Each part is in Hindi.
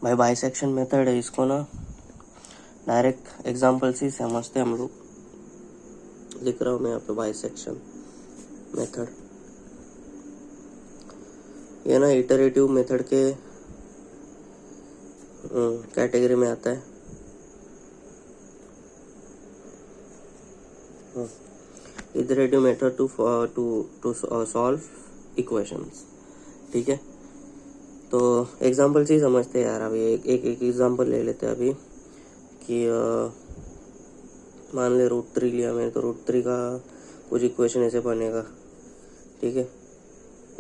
भाई बाइसेक्शन मेथड है, इसको ना डायरेक्ट एग्जांपल से समझते हम लोग। लिख रहा हूँ मैं यहाँ पे बाइसेक्शन मेथड। ये ना इटरेटिव मेथड के कैटेगरी में आता है। Iterative method to solve equations. ठीक है, तो एग्जांपल से ही समझते हैं यार। अभी एक एग्जांपल ले लेते हैं अभी कि मान ले √3 लिया मैंने, तो √3 का कुछ इक्वेशन ऐसे बनेगा। ठीक है,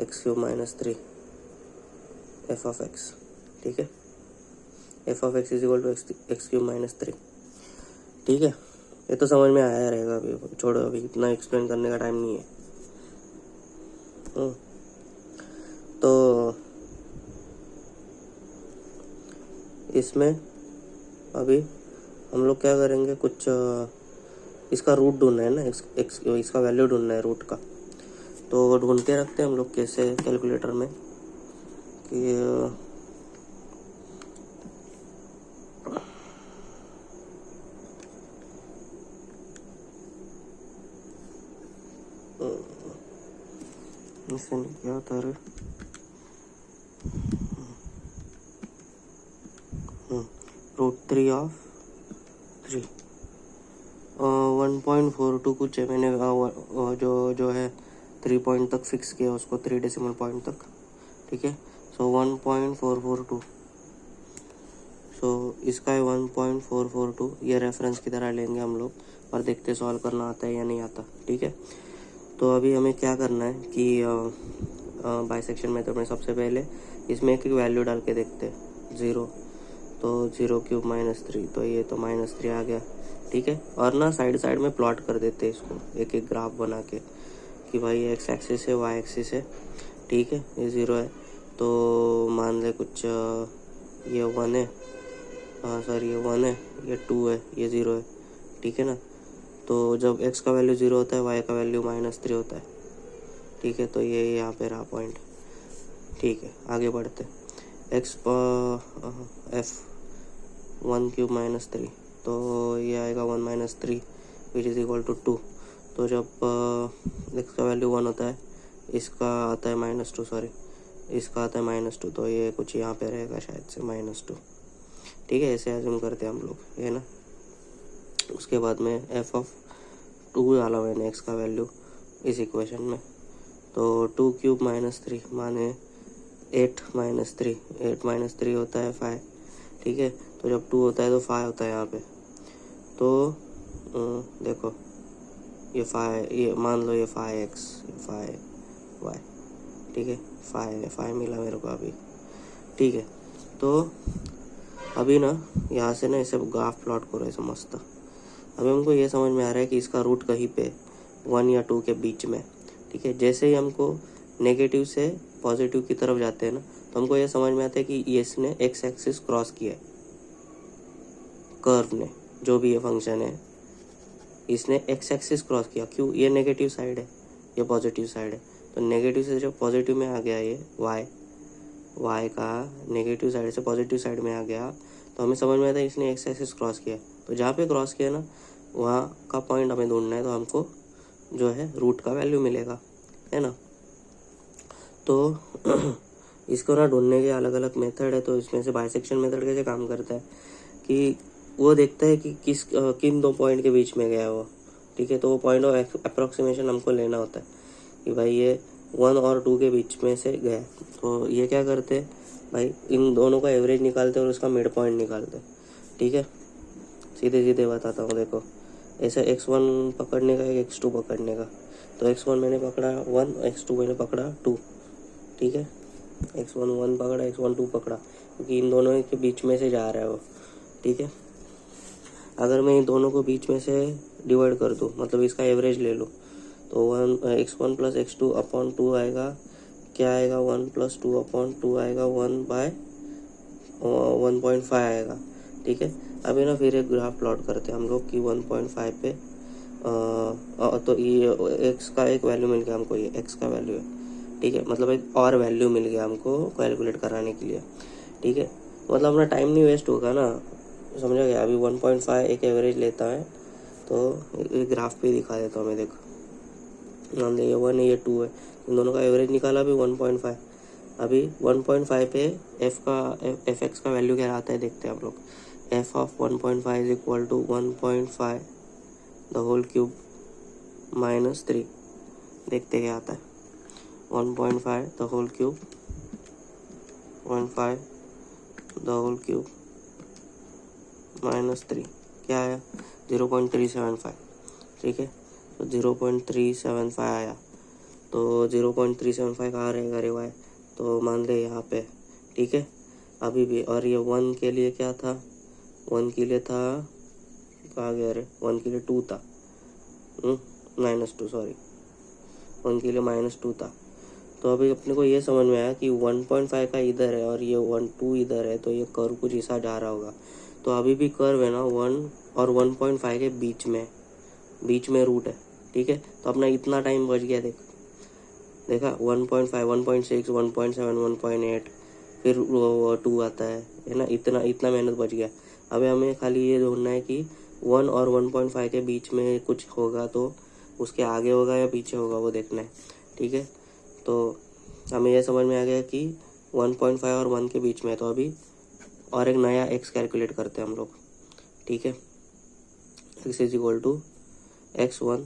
x³ - 3 f(x). ठीक है, f(x) = x³ - 3। ठीक है, ये तो समझ में आया रहेगा। अभी छोड़ो, अभी इतना एक्सप्लेन करने का टाइम नहीं है। तो इसमें अभी हम लोग क्या करेंगे, कुछ इसका रूट ढूंढना है ना, इसका वैल्यू ढूंढना है रूट का। तो ढूंढ के रखते हैं हम लोग कैसे कैलकुलेटर में कि इससे नहीं क्या होता है √3 of 3 1.42 कुछ है। मैंने जो है 3 पॉइंट तक फिक्स किया उसको, 3 डेसिमल पॉइंट तक। ठीक है, सो 1.442। सो इसका है 1.442। ये रेफरेंस की तरह लेंगे हम लोग और देखते सॉल्व करना आता है या नहीं आता। ठीक है, तो अभी हमें क्या करना है कि बाइसेक्शन मेथड में सबसे पहले इसमें एक वैल्यू डाल के देखते हैं। 0, तो 0³ - 3, तो ये तो -3 आ गया। ठीक है, और ना साइड साइड में प्लॉट कर देते हैं इसको, एक एक ग्राफ बना के कि भाई ये x एक्सिस है, y एक्सिस है। ठीक है, ये 0 है तो मान ले कुछ ये 1 है, सॉरी ये 1 है, ये 2 है, ये 0 है। ठीक है ना, तो जब x का वैल्यू 0 होता है, y का वैल्यू -3 होता है। ठीक है, तो ये यहाँ पे रहा पॉइंट। ठीक है, आगे बढ़ते। x f1³ - 3, तो ये आएगा 1 - 3 विच इज़ इक्वल टू 2। तो जब x का वैल्यू 1 होता है, इसका आता है -2, सॉरी इसका आता है -2, तो ये कुछ यहाँ पे रहेगा शायद से -2। ठीक है, ऐसे एज्यूम करते हैं हम लोग, है ना। उसके बाद में f(2) डाला मैंने x का वैल्यू इस इक्वेशन में, तो 2³ - 3 माने 8 - 3, 8 - 3 होता है 5। ठीक है, तो जब 2 होता है तो 5 होता है यहाँ पे। तो देखो ये 5, ये मान लो ये 5x, ये 5y। ठीक है, 5 मिला मेरे को अभी। ठीक है, तो अभी ना यहाँ से ना ऐसे ग्राफ प्लॉट करो ऐसे मस्त। अभी हमको ये समझ में आ रहा है कि इसका रूट कहीं पे 1 या 2 के बीच में। ठीक है, जैसे ही हमको नेगेटिव से पॉजिटिव की तरफ जाते हैं ना, तो हमको ये समझ में आता है कि ये इसने एक्स एक्सिस क्रॉस किया है, कर्व ने, जो भी ये फंक्शन है इसने एक्स एक्सिस क्रॉस किया। क्यों? ये नेगेटिव साइड है, ये पॉजिटिव साइड है, तो नेगेटिव से जब पॉजिटिव में आ गया ये वाई का नेगेटिव साइड से पॉजिटिव साइड में आ गया, तो हमें समझ में आता है इसने एक्स एक्सिस क्रॉस किया। तो जहाँ पे क्रॉस किया ना, वहाँ का पॉइंट हमें ढूंढना है, तो हमको जो है रूट का वैल्यू मिलेगा, है ना। तो इसको ना ढूंढने के अलग अलग मेथड है। तो इसमें से बाइसेक्शन मेथड कैसे काम करता है कि वो देखता है कि किन 2 पॉइंट के बीच में गया वो। ठीक है, तो वो पॉइंट ऑफ अप्रोक्सीमेशन हमको लेना होता है कि भाई ये 1 और 2 के बीच में से गया। तो ये क्या करते हैं भाई, इन दोनों का एवरेज निकालते हैं और उसका मिड पॉइंट निकालते हैं। ठीक है, सीधे सीधे बताता हूँ। देखो ऐसे x1 पकड़ने का, x2 पकड़ने का। तो x1 मैंने पकड़ा 1, x2 मैंने पकड़ा 2। ठीक है, x1 1 पकड़ा, x1 2 पकड़ा, क्योंकि इन दोनों के बीच में से जा रहा है वो। ठीक है, अगर मैं इन दोनों को बीच में से डिवाइड कर दूँ, मतलब इसका एवरेज ले लूँ, तो x1 + x2 अपॉन 2 आएगा। क्या आएगा? 1 + 2 अपॉन 2 आएगा 1/1.5 आएगा। ठीक है, अभी ना फिर एक ग्राफ प्लॉट करते हैं हम लोग कि 1.5 पे तो ये x का एक वैल्यू मिल गया हमको, ये x का वैल्यू है। ठीक है, मतलब एक और वैल्यू मिल गया हमको कैलकुलेट कराने के लिए। ठीक है, मतलब अपना टाइम नहीं वेस्ट होगा ना, समझा गया। अभी 1.5 एक एवरेज लेता है, तो एक ग्राफ पे दिखा देता हूँ मैं, देखो मान लीजिए ये 1 है, ये 2 है, इन दोनों का एवरेज निकाला अभी 1.5। अभी 1.5 पे एफ एक्स का वैल्यू क्या आता है देखते हैं आप लोग। F of 1.5 is equal to 1.5 the whole cube -3। देखते क्या आता है। 1.5 the whole cube 1.5 the whole cube -3 क्या आया 0.375। ठीक है, तो 0.375 आया। तो 0.375 कहाँ रहेगा रे भाई, तो मान ले यहाँ पे। ठीक है, अभी भी। और ये 1 के लिए क्या था, 1 के लिए था, कहाँ गया रे, 1 के लिए 2 था, -2 सॉरी, 1 के लिए -2 था। तो अभी अपने को ये समझ में आया कि 1.5 का इधर है और ये 2 इधर है, तो ये कर्व कुछ ऐसा जा रहा होगा। तो अभी भी कर्व है ना 1 और 1.5 के बीच में रूट है। ठीक है, तो अपना इतना टाइम बच गया। देखा 1.5 1.6 1.7 1.8 फिर 2 आता है ना, इतना मेहनत बच गया। अभी हमें खाली ये ढूंढना है कि 1 और 1.5 के बीच में कुछ होगा, तो उसके आगे होगा या पीछे होगा वो देखना है। ठीक है, तो हमें यह समझ में आ गया कि 1.5 और 1 के बीच में है। तो अभी और एक नया x कैलकुलेट करते हैं हम लोग। ठीक है, x is equal to x1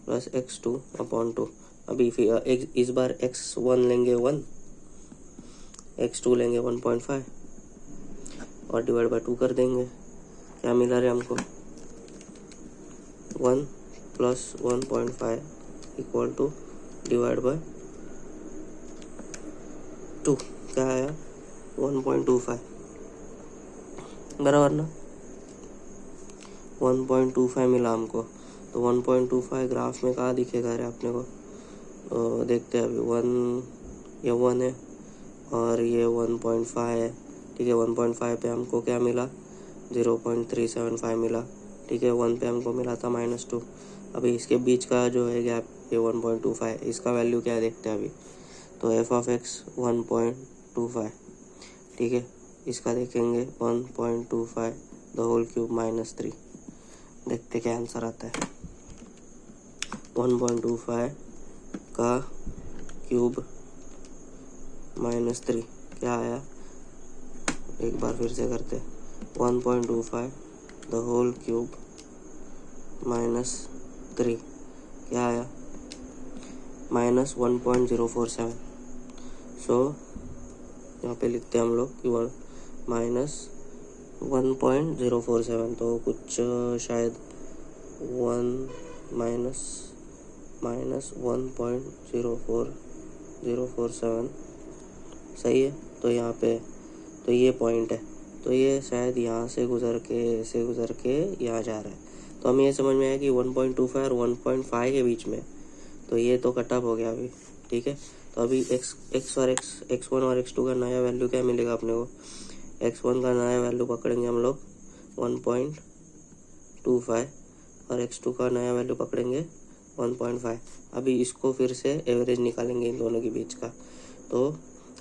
plus x2 upon 2। अभी फिर इस बार x1 लेंगे 1, x2 लेंगे 1.5 और डिवाइड बाय 2 कर देंगे। क्या मिला रे हमको, 1 plus 1.5 equal to divide by 2। क्या आया 1.25 बराबर ना, 1.25 मिला हमको। तो 1.25 ग्राफ में कहाँ दिखेगा रे अपने को, देखते हैं। अभी 1 ये 1 है और ये 1.5 है। ठीक है, 1.5 पे हमको क्या मिला 0.375 मिला। ठीक है, 1 पे हमको मिला था -2। अभी इसके बीच का जो है गैप ये 1.25, इसका वैल्यू क्या है देखते हैं अभी। तो एफ ऑफ एक्स 1.25। ठीक है, इसका देखेंगे 1.25 द होल क्यूब -3। देखते क्या आंसर आता है। 1.25 का क्यूब -3 क्या आया, एक बार फिर से करते। 1.25 द होल क्यूब -3 क्या आया -1.047। सो यहाँ पे लिखते हैं हम लोग कि -1.047। तो कुछ शायद -1.04047 सही है। तो यहाँ पे तो ये पॉइंट है, तो ये शायद यहाँ से गुजर के ऐसे गुजर के यहाँ जा रहा है। तो हमें ये समझ में आया कि 1.25 और 1.5 के बीच में, तो ये तो कट ऑफ हो गया अभी। ठीक है, तो अभी x1 और x2 का नया वैल्यू क्या मिलेगा अपने को। x1 का नया वैल्यू पकड़ेंगे हम लोग 1.25 और x2 का नया वैल्यू पकड़ेंगे 1.5। अभी इसको फिर से एवरेज निकालेंगे इन दोनों के बीच का, तो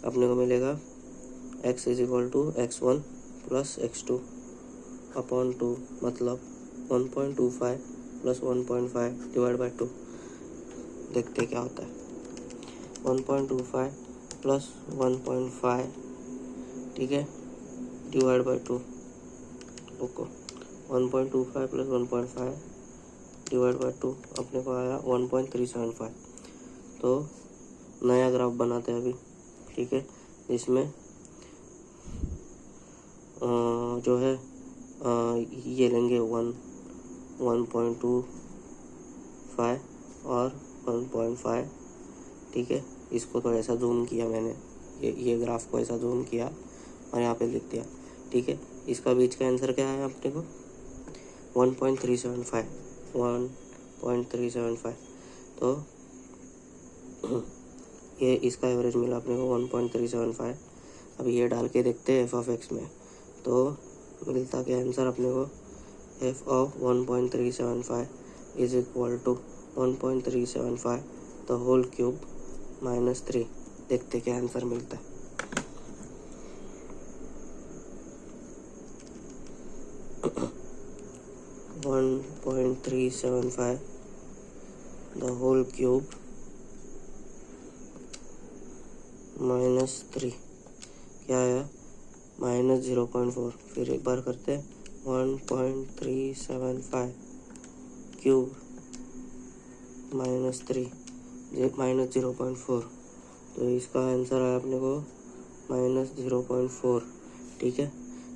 अपने को मिलेगा x is equal to x1 plus x2 upon 2, मतलब 1.25 प्लस 1.5 डिवाइड बाई 2। देखते क्या होता है। 1.25 प्लस 1.5, ठीक है, divide by 2। Okay, 1.25 plus 1.5 divide by 2 अपने को आया 1.375। तो नया ग्राफ बनाते हैं अभी। ठीक है, इसमें जो है ये लेंगे 1.25 और 1.5। ठीक है, इसको तो ऐसा जूम किया मैंने, ये ग्राफ को ऐसा जूम किया और यहाँ पे लिख दिया। ठीक है, इसका बीच का आंसर क्या है अपने को 1.375। तो ये इसका एवरेज मिला अपने को 1.375। अब ये डाल के देखते हैं एफ ऑफ एक्स में, तो मिलता क्या आंसर अपने को, f of 1.375 is equal to 1.375 the whole cube -3। देखते क्या आंसर मिलता है। 1.375 द होल क्यूब -3 क्या आया -0.4। फिर एक बार करते हैं 1.375 क्यूब -3 -0.4, तो इसका आंसर आया अपने को -0.4। ठीक है,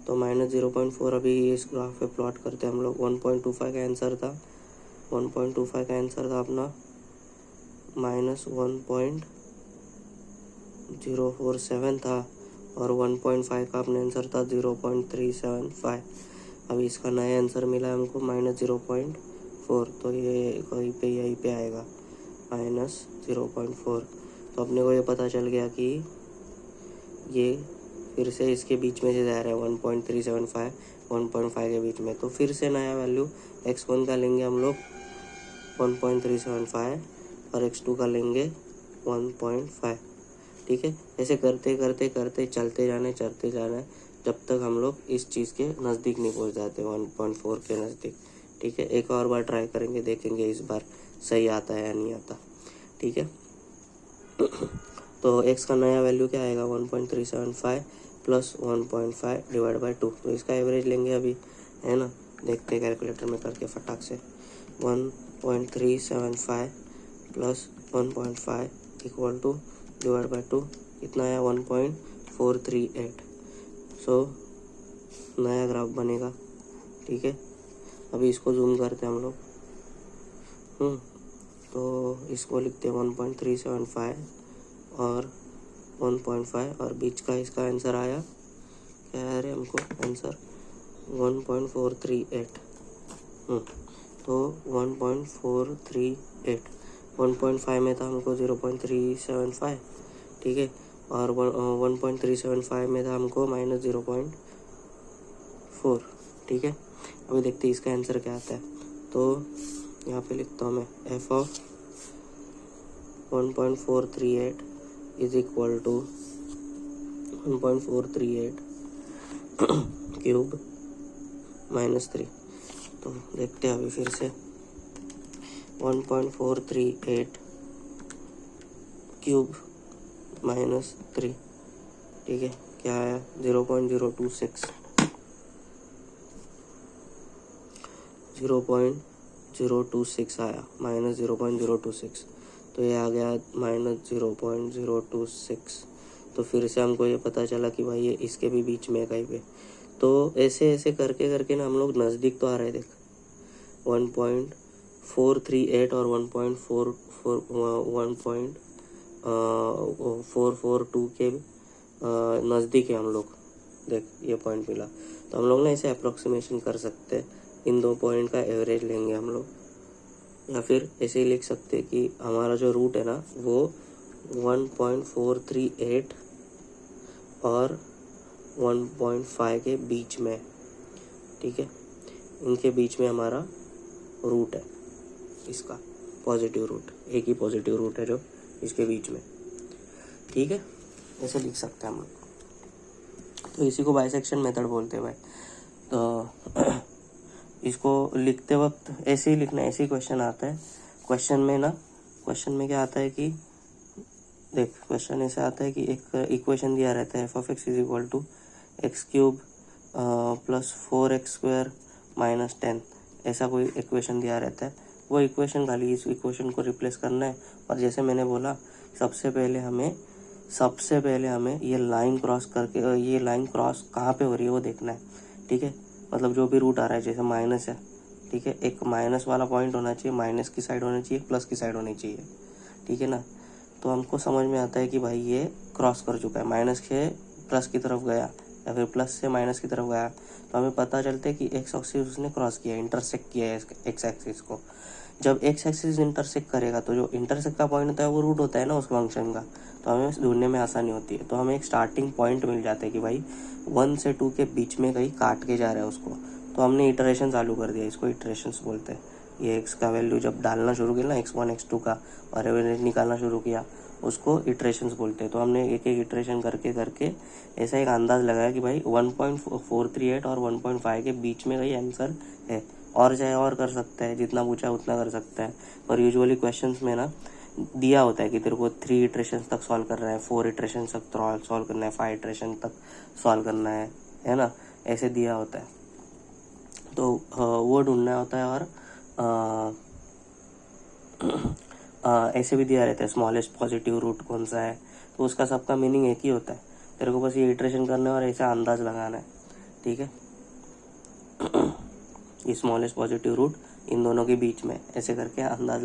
तो -0.4 अभी इस ग्राफ पे प्लॉट करते हैं हम लोग। 1.25 का आंसर था, 1.25 का आंसर था अपना -1.047 था, और 1.5 का अपने आंसर था 0.375। अभी इसका नया आंसर मिला हमको -0.4, तो ये कहीं पे यहीं पे आएगा -0.4। तो अपने को ये पता चल गया कि ये फिर से इसके बीच में से जा रहा है 1.375 1.5 के बीच में। तो फिर से नया वैल्यू x1 का लेंगे हम लोग 1.375 और x2 का लेंगे 1.5। ठीक है, ऐसे करते करते करते चलते जाना है जब तक हम लोग इस चीज़ के नज़दीक नहीं पहुंच जाते 1.4 के नज़दीक। ठीक है, एक और बार ट्राई करेंगे, देखेंगे इस बार सही आता है या नहीं आता। ठीक है, तो x का नया वैल्यू क्या आएगा 1.375 प्लस 1.5 डिवाइड बाई 2। तो इसका एवरेज लेंगे अभी, है ना, देखते हैं कैलकुलेटर में करके फटाक से। 1.375 plus 1.5 equal to divide by 2 कितना आया 1.438। सो नया ग्राफ बनेगा। ठीक है, अभी इसको जूम करते हैं हम लोग। तो इसको लिखते हैं 1.375 और 1.5, और बीच का इसका आंसर आया क्या है रे हमको आंसर 1.438। तो 1.438, 1.5 में था हमको 0.375। ठीक है, और 1.375 में था हमको -0.4। ठीक है, अभी देखते हैं इसका आंसर क्या आता है। तो यहाँ पे लिखता हूँ मैं f of 1.438 is equal to 1.438 cube -3। तो देखते हैं अभी फिर से 1.438 क्यूब -3। ठीक है, क्या आया 0.026, 0.026 आया -0.026। तो ये आ गया -0.026। तो फिर से हमको ये पता चला कि भाई ये इसके भी बीच में है कहीं पे। तो ऐसे ऐसे करके करके ना हम लोग नज़दीक तो आ रहे हैं। देख 1.438 और 1.442 के नज़दीक है हम लोग। देख ये पॉइंट मिला, तो हम लोग ना इसे अप्रोक्सीमेशन कर सकते हैं। इन दो पॉइंट का एवरेज लेंगे हम लोग, या फिर ऐसे ही लिख सकते हैं कि हमारा जो रूट है ना वो 1.438 और 1.5 के बीच में। ठीक है, इनके बीच में हमारा रूट है, इसका पॉजिटिव रूट, एक ही पॉजिटिव रूट है जो इसके बीच में। ठीक है, ऐसे लिख सकते हैं हम लोग। तो इसी को बाइसेक्शन मेथड बोलते हैं भाई। तो इसको लिखते वक्त ऐसे ही लिखना है, ऐसे ही क्वेश्चन आता है। क्वेश्चन में क्या आता है कि देख, क्वेश्चन ऐसे आता है कि एक इक्वेशन दिया रहता है f(x) is equal to x³ plus 4x² minus 10, ऐसा कोई इक्वेशन दिया रहता है। वो इक्वेशन खाली इस इक्वेशन को रिप्लेस करना है। और जैसे मैंने बोला, सबसे पहले हमें ये लाइन क्रॉस करके, ये लाइन क्रॉस कहाँ पे हो रही है वो देखना है। ठीक है, मतलब जो भी रूट आ रहा है, जैसे माइनस है, ठीक है, एक माइनस वाला पॉइंट होना चाहिए, माइनस की साइड होना चाहिए, प्लस की साइड होनी चाहिए। ठीक है ना, तो हमको समझ में आता है कि भाई ये क्रॉस कर चुका है, माइनस से प्लस की तरफ गया या फिर प्लस से माइनस की तरफ गया, तो हमें पता चलता है कि एक्स एक्सिस उसने क्रॉस किया, इंटरसेक्ट किया है एक्स एक्सिस को। जब एक्स एक्सिस इंटरसेक्ट करेगा तो जो इंटरसेक्ट का पॉइंट होता है वो रूट होता है ना उस फंक्शन का, तो हमें ढूंढने में आसानी होती है। तो हमें एक स्टार्टिंग पॉइंट मिल जाता है कि भाई 1 से 2 के बीच में कहीं काट के जा रहा है उसको। तो हमने इटरेशन चालू कर दिया, इसको इटरेशंस बोलते हैं। ये एक्स का वैल्यू जब डालना शुरू किया ना, x1 x2 का, और एवरेज निकालना शुरू किया, उसको इटरेशंस बोलते हैं। तो हमने एक एक इटरेशन करके करके ऐसा एक अंदाज़ लगाया कि भाई 1.438 और 1.5 के बीच में कहीं आंसर है। और चाहे और कर सकता है, जितना पूछा उतना कर सकता है, पर यूजुअली क्वेश्चंस में ना दिया होता है कि तेरे को 3 इटरेशन तक सॉल्व करना है, 4 इटरेशन तक सॉल्व करना है, 5 इटरेशन तक सॉल्व करना है ना, ऐसे दिया होता है। तो वो ढूंढना होता है। और ऐसे भी दिया रहता है स्मॉलेस्ट पॉजिटिव रूट कौन सा है, तो उसका सबका मीनिंग एक ही होता है, तेरे को बस ये इटरेशन करना है और ऐसा अंदाज लगाना है, ठीक है। ये स्मॉलेस्ट पॉजिटिव रूट इन दोनों के बीच में ऐसे करके अंदाज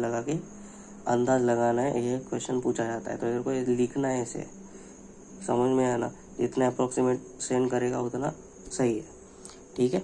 लगाना है, ये क्वेश्चन पूछा जाता है। तो तेरे को ये लिखना है, ऐसे समझ में आना, जितना अप्रोक्सीमेट सेंड करेगा उतना सही है, ठीक है।